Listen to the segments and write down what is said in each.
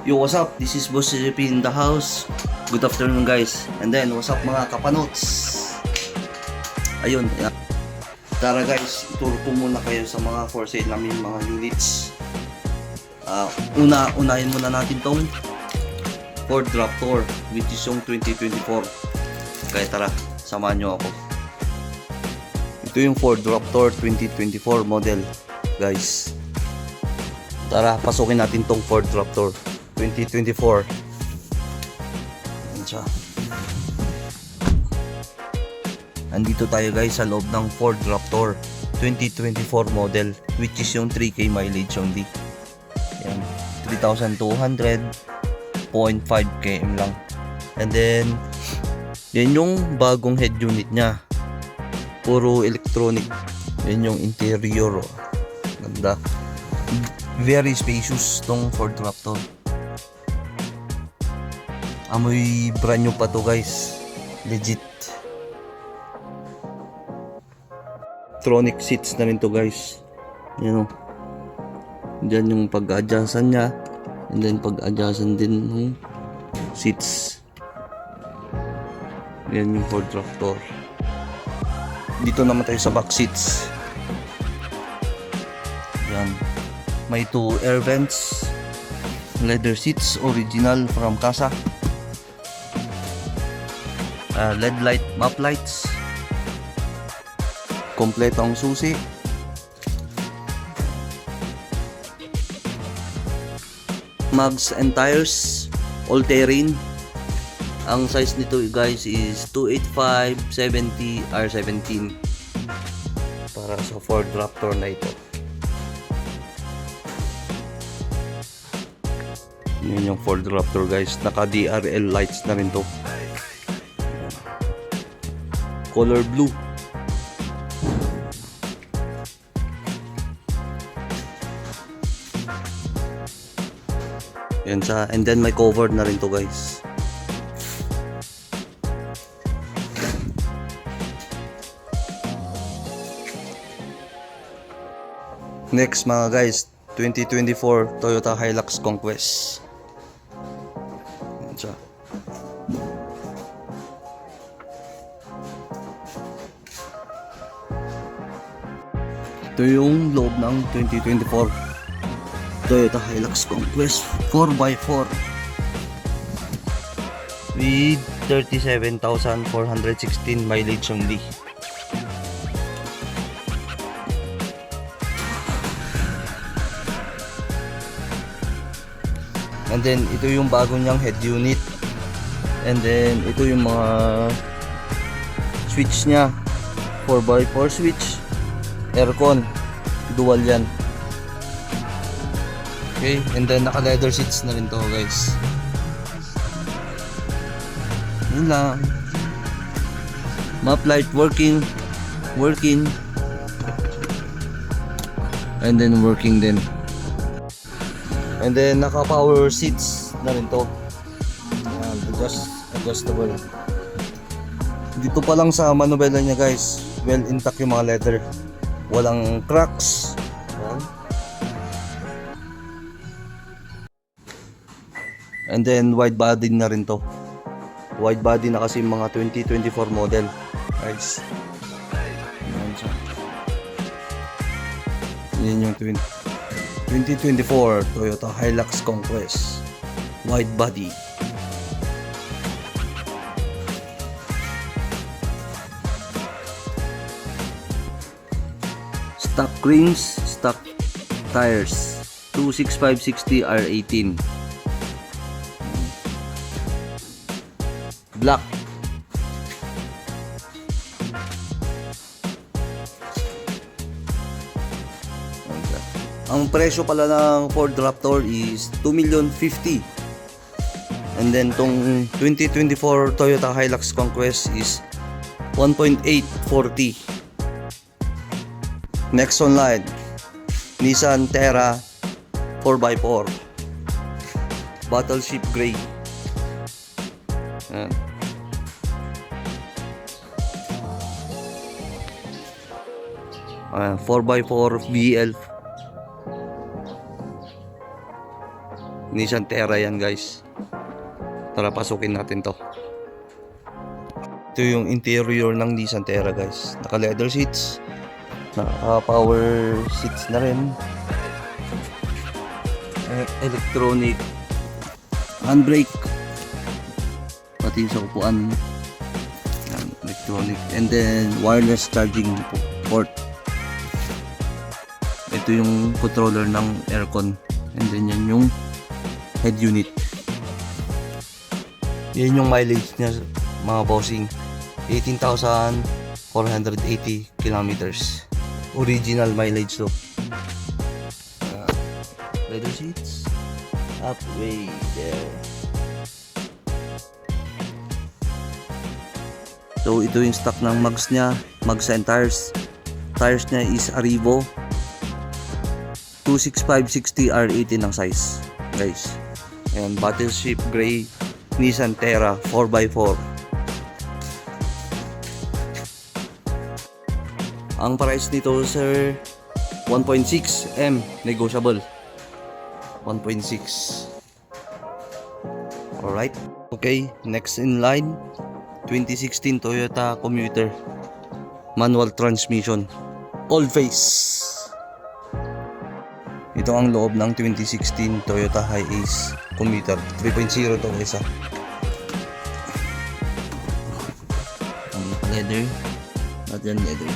Yo, what's up? This is Boss JP in the house. Good afternoon, guys. And then, what's up mga kapanots? Ayun, tara guys, ituro ko muna kayo sa mga for sale namin mga units. Unahin muna natin tong Ford Raptor, which is yung 2024. Kaya tara, samahan nyo ako. Ito yung Ford Raptor 2024 model, guys. Tara, pasukin natin tong Ford Raptor 2024. Yan siya. Andito tayo guys sa loob ng Ford Raptor 2024 model, which is yung 3K mileage only. Yan, 3,200.5 km lang. And then yan yung bagong head unit nya, puro electronic. Yan yung interior, oh. Ganda, very spacious tong Ford Raptor. Amoy brand new pa to guys, legit. Electronic seats na rin to guys. Yan o, dyan yung pag-adjustan nya, and then pag-adjustan din ng seats. Yan yung Ford Raptor. Dito naman tayo sa back seats. Yan, may 2 air vents, leather seats, original from Casa. LED light, map lights, kompleto ang susi. Mugs and tires, all terrain. Ang size nito guys is 285/70 R17 para sa Ford Raptor na ito. Yun yung Ford Raptor guys, naka DRL lights na rin to, color blue. Yan siya, and then may cover na rin to guys. Next mga guys, 2024 Toyota Hilux Conquest. Yan siya. Ito yung loob ng 2024 Toyota Hilux Conquest 4x4 with 37,416 mileage only. And then ito yung bago niyang head unit, and then ito yung mga switch niya, 4x4 switch, aircon, dual yan. Okay, and then naka leather seats na rin to guys. Yun lang. Map light working, and then working din. And then naka power seats na rin to. Adjustable. Dito pa lang sa manubela niya guys, well intact yung mga leather, walang cracks. And then wide body na rin to. Wide body na kasi mga 2024 model guys. Yan yung 2024 Toyota Hilux Conquest wide body. Stock rims, stock tires, 265/60 R18. Black. Ang presyo pala ng Ford Raptor is 2,050,000. And then tong 2024 Toyota Hilux Conquest is 1.840. Next online, Nissan Terra 4x4 Battleship Gray. Ayan. 4x4 BL Nissan Terra yan guys. Tara, pasukin natin to. Ito yung interior ng Nissan Terra guys. Naka leather seats, naka power seats na rin, electronic handbrake, pati sa upuan yan, electronic, and then wireless charging port. Ito yung controller ng aircon, and then yan yung head unit. Yan yung mileage niya mga bossing, 18,480 kilometers. Original mileage to. Leather seats up way there. So ito yung stock ng mags niya, mags and tires. Tires niya is Arrivo 265/60 R18 ng size guys. Ayan, battleship gray Nissan Terra 4x4. Ang price nito sir 1.6 M, negotiable 1.6. Alright, okay, next in line 2016 Toyota Commuter, manual transmission, all face. Ito ang loob ng 2016 Toyota Hiace Commuter 3.0 to guys. Ang leather at yan leather.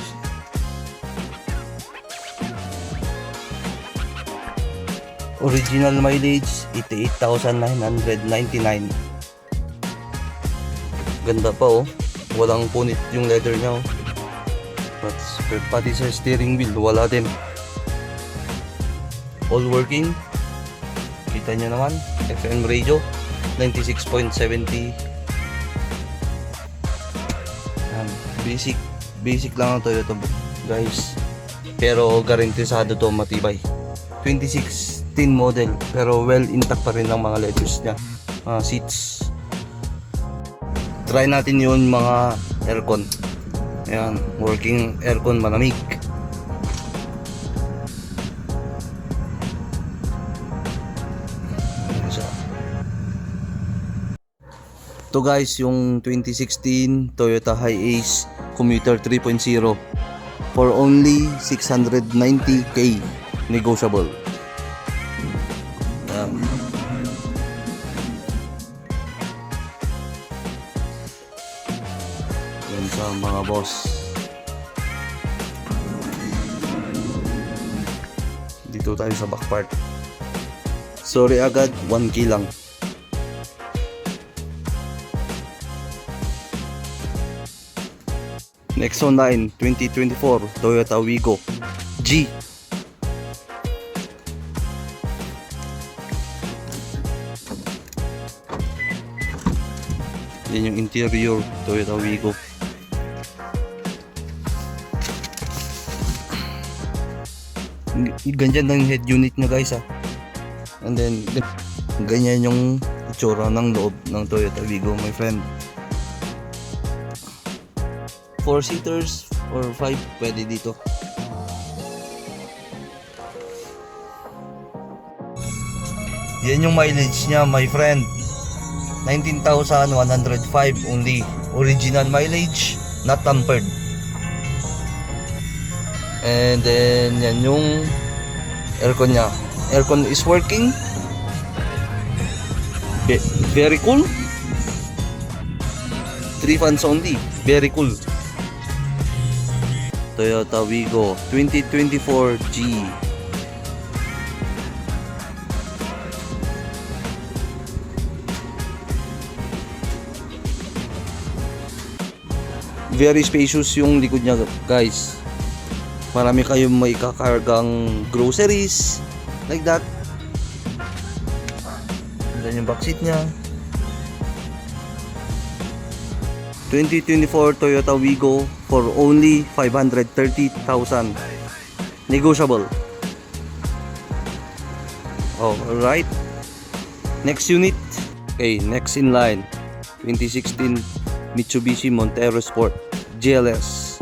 Original mileage 88,999. Ganda pa oh, walang punit yung leather niya oh. Pati sa steering wheel wala din, all working. Kita nyo naman, FM radio 96.70. Basic lang ang Toyota guys, pero garantisado to matibay. 2016 model pero well intact pa rin ang mga leathers niya, seats. Try natin yun mga aircon. Ayan, working aircon, malamig. Ito guys yung 2016 Toyota Hiace Commuter 3.0 for only 690k, negotiable. Yan sa mga boss. Dito tayo sa back part. Sorry agad, 1k lang. Next online 2024 Toyota Wigo G. Yan yung interior Toyota Wigo. Ganyan lang yung head unit niya guys and then ganyan yung itsura ng loob ng Toyota Wigo my friend. 4 seaters or 5 pwede dito. Yan yung mileage niya my friend, 19,105 only. Original mileage, not tampered. And then yan yung aircon niya. Aircon is working. Very cool. 3 fans only. Very cool. Toyota Wigo 2024 G. Very spacious yung likod niya guys. Marami kayong may kakargang groceries like that. Yan yung backseat niya. 2024 Toyota Wigo for only 530,000, negotiable. Alright, next unit. Okay, next in line 2016 Mitsubishi Montero Sport GLS.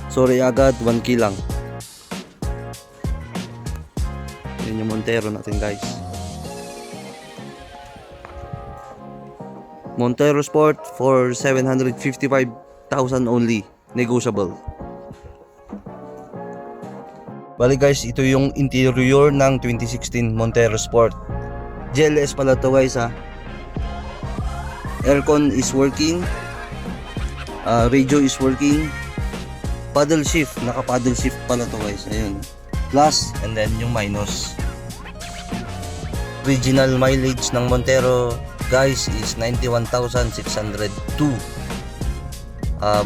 Sorry agad, 1k lang. Yan yung Montero natin guys. Montero Sport for 755,000 only. Negotiable. Bali guys, ito yung interior ng 2016 Montero Sport. GLS pala to guys ha. Aircon is working. Radio is working. Paddle shift, naka paddle shift pala to guys. Ayun. Plus and then yung minus. Original mileage ng Montero guys is 91,602.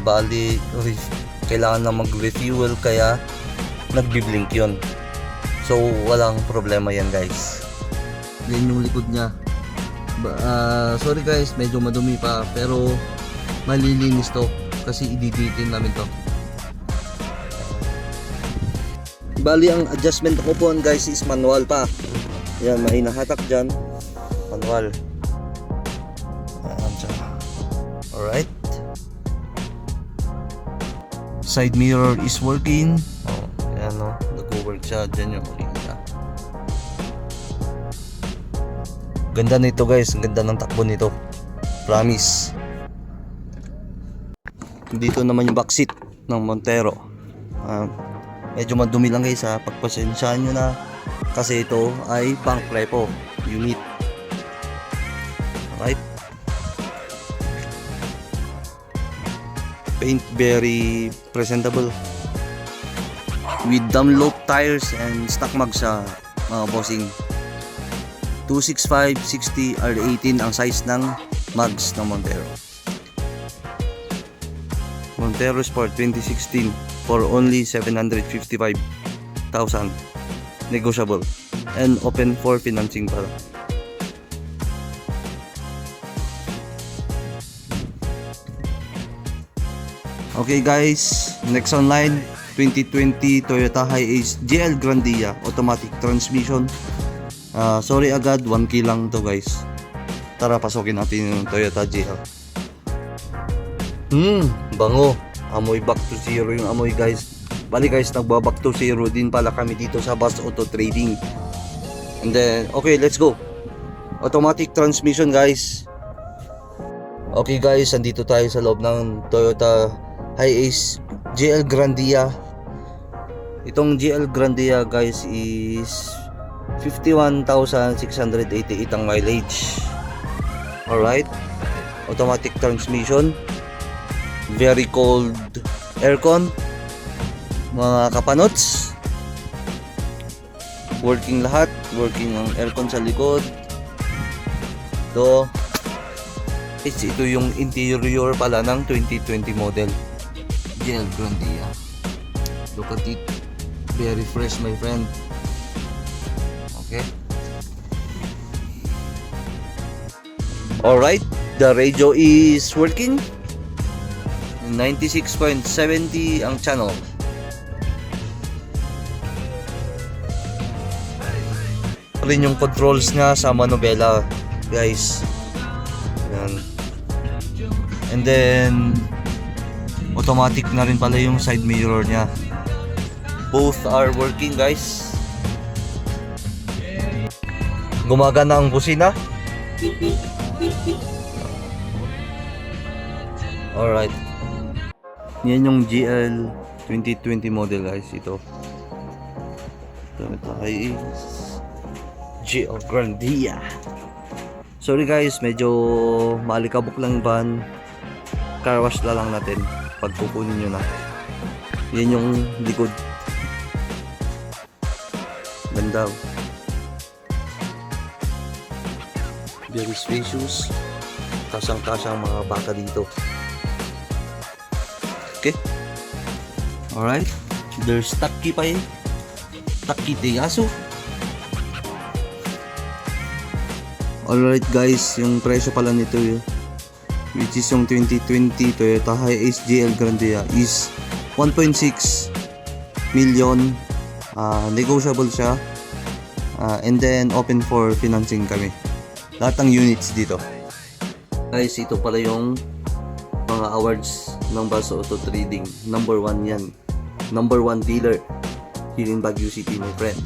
Bali kailangan na mag-refuel kaya nagbi-blink yun. So walang problema yan guys. Yan yung likod niya. Sorry guys, medyo madumi pa pero malilinis to kasi i-detail namin to. Bali ang adjustment ko po guys is manual pa. Yan, may nahatak dyan. Manual. Alright. Side mirror is working. Yan o, nag-work siya. Dyan yung makikita. Ganda nito guys, ang ganda ng takbo nito. Promise. Dito naman yung backseat ng Montero. Medyo madumi lang guys ha, pagpasensyaan nyo na kasi ito ay pang prepo unit. Alright. Paint very presentable with Dunlop tires and stock mag sa mga bossing. 265 60 R18 ang size ng mags ng Montero. Montero Sport 2016 for only 755,000. Negotiable and open for financing para. Okay guys, next online 2020 Toyota Hiace GL Grandia automatic transmission. Sorry agad, 1K lang to guys. Tara pasokin natin yung Toyota GL. Bango. Amoy back to zero yung amoy guys. Bali guys, nagba-back to zero din pala kami dito sa Bus Auto Trading. And then, okay, let's go. Automatic transmission guys. Okay guys, andito tayo sa loob ng Toyota Hiace GL Grandia. Itong GL Grandia guys is 51,688 ang mileage. Alright. Automatic transmission. Very cold aircon. Mga kapanots. Working lahat. Working ang aircon sa likod. Ito yung interior pala ng 2020 model GL Grandia. Look at it. Very fresh my friend. Okay. Alright. The radio is working. 96.70 ang channel. Rin yung controls niya sa manubela guys. Yan. And then automatic na rin pala yung side mirror niya. Both are working guys. Gumagana ang busina. Alright. Yan yung GL 2020 model guys. Ito ay GL Grandia. Sorry guys, medyo malikabok lang yung van. Car wash na lang natin pag kukunin nyo na. Yan yung likod. Ganda. Very spacious. Kasang-kasang mga baka dito. Okay. Alright. There's Taki pa eh. Taki Deyasu. Alright guys, yung presyo pala nito which is yung 2020 Toyota Hiace GL Grandia is 1.6 million. Negotiable siya. And then open for financing kami. Lahat ng units dito. Guys, ito pala yung mga awards ng Bus Auto Trading. Number 1 yan. Number 1 dealer here in Baguio City, my friend.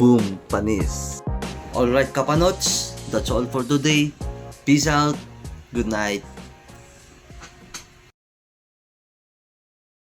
Boom, panis. Alright kapanots, that's all for today. Peace out. Good night.